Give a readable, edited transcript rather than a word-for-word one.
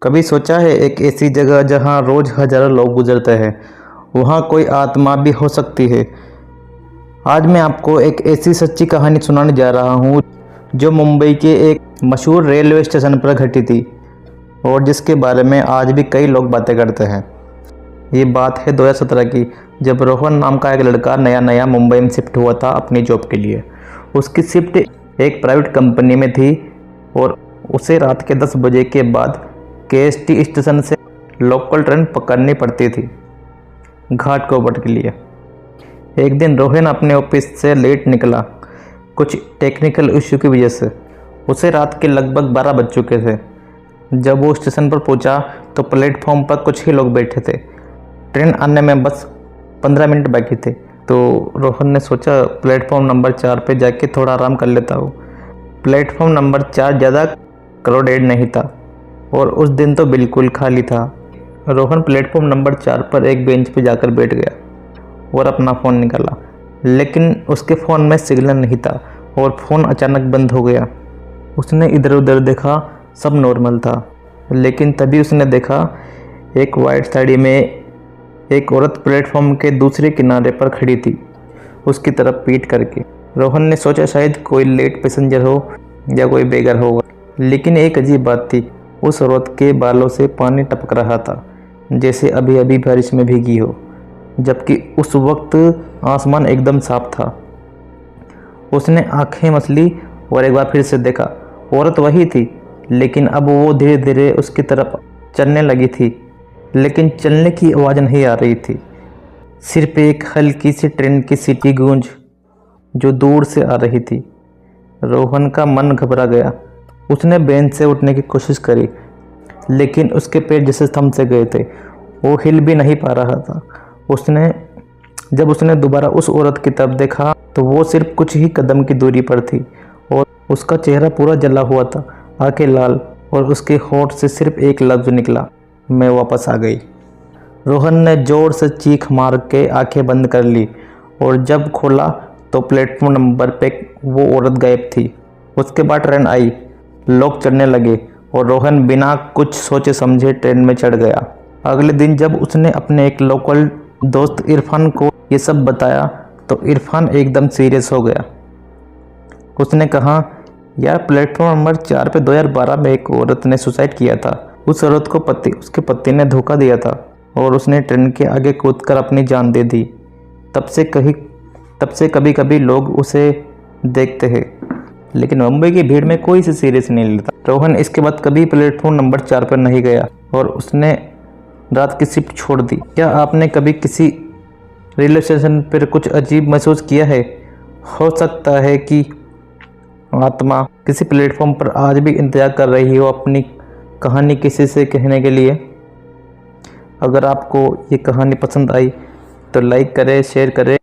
कभी सोचा है एक ऐसी जगह जहां रोज हजारों लोग गुजरते हैं, वहां कोई आत्मा भी हो सकती है। आज मैं आपको एक ऐसी सच्ची कहानी सुनाने जा रहा हूं जो मुंबई के एक मशहूर रेलवे स्टेशन पर घटी थी और जिसके बारे में आज भी कई लोग बातें करते हैं। ये बात है 2017 की, जब रोहन नाम का एक लड़का नया नया मुंबई में शिफ्ट हुआ था अपनी जॉब के लिए। उसकी शिफ्ट एक प्राइवेट कंपनी में थी और उसे रात के 10 बजे के बाद KST स्टेशन से लोकल ट्रेन पकड़नी पड़ती थी घाटकोपर के लिए। एक दिन रोहन अपने ऑफिस से लेट निकला, कुछ टेक्निकल इश्यू की वजह से। उसे रात के लगभग 12 बज चुके थे। जब वो स्टेशन पर पहुंचा तो प्लेटफॉर्म पर कुछ ही लोग बैठे थे। ट्रेन आने में बस 15 मिनट बाकी थे, तो रोहन ने सोचा प्लेटफॉर्म नंबर 4 पे जाके थोड़ा आराम कर लेता हूँ। प्लेटफॉर्म नंबर 4 ज़्यादा क्राउडेड नहीं था और उस दिन तो बिल्कुल खाली था। रोहन प्लेटफॉर्म नंबर 4 पर एक बेंच पर जाकर बैठ गया और अपना फ़ोन निकाला, लेकिन उसके फ़ोन में सिग्नल नहीं था और फ़ोन अचानक बंद हो गया। उसने इधर उधर देखा, सब नॉर्मल था, लेकिन तभी उसने देखा एक वाइट साड़ी में एक औरत प्लेटफॉर्म के दूसरे किनारे पर खड़ी थी, उसकी तरफ पीठ करके। रोहन ने सोचा शायद कोई लेट पैसेंजर हो या कोई बेघर होगा, लेकिन एक अजीब बात थी, उस औरत के बालों से पानी टपक रहा था जैसे अभी अभी बारिश में भीगी हो, जबकि उस वक्त आसमान एकदम साफ था। उसने आंखें मसली और एक बार फिर से देखा। औरत वही थी, लेकिन अब वो धीरे धीरे उसकी तरफ चलने लगी थी, लेकिन चलने की आवाज़ नहीं आ रही थी, सिर्फ एक हल्की सी ट्रेन की सीटी गूंज जो दूर से आ रही थी। रोहन का मन घबरा गया। उसने बेंच से उठने की कोशिश करी, लेकिन उसके पैर जैसे थम से गए थे, वो हिल भी नहीं पा रहा था। जब उसने दोबारा उस औरत की तरफ देखा तो वो सिर्फ कुछ ही कदम की दूरी पर थी और उसका चेहरा पूरा जला हुआ था, आंखें लाल, और उसके होंठ से सिर्फ एक लफ्ज़ निकला, मैं वापस आ गई। रोहन ने जोर से चीख मार के आंखें बंद कर ली और जब खोला तो प्लेटफॉर्म नंबर पे वो औरत गायब थी। उसके बाद ट्रेन आई, लोग चढ़ने लगे और रोहन बिना कुछ सोचे समझे ट्रेन में चढ़ गया। अगले दिन जब उसने अपने एक लोकल दोस्त इरफान को ये सब बताया तो इरफान एकदम सीरियस हो गया। उसने कहा, यार प्लेटफॉर्म नंबर 4 पे 2012 में एक औरत ने सुसाइड किया था। उस औरत को उसके पति ने धोखा दिया था और उसने ट्रेन के आगे कूदकर अपनी जान दे दी। तब से कभी कभी लोग उसे देखते हैं, लेकिन मुंबई की भीड़ में कोई इसे सीरियस नहीं लेता। रोहन इसके बाद कभी प्लेटफॉर्म नंबर 4 पर नहीं गया और उसने रात की शिफ्ट छोड़ दी। क्या आपने कभी किसी रेलवे स्टेशन पर कुछ अजीब महसूस किया है? हो सकता है कि आत्मा किसी प्लेटफॉर्म पर आज भी इंतजार कर रही हो अपनी कहानी किसी से कहने के लिए। अगर आपको ये कहानी पसंद आई तो लाइक करें, शेयर करें।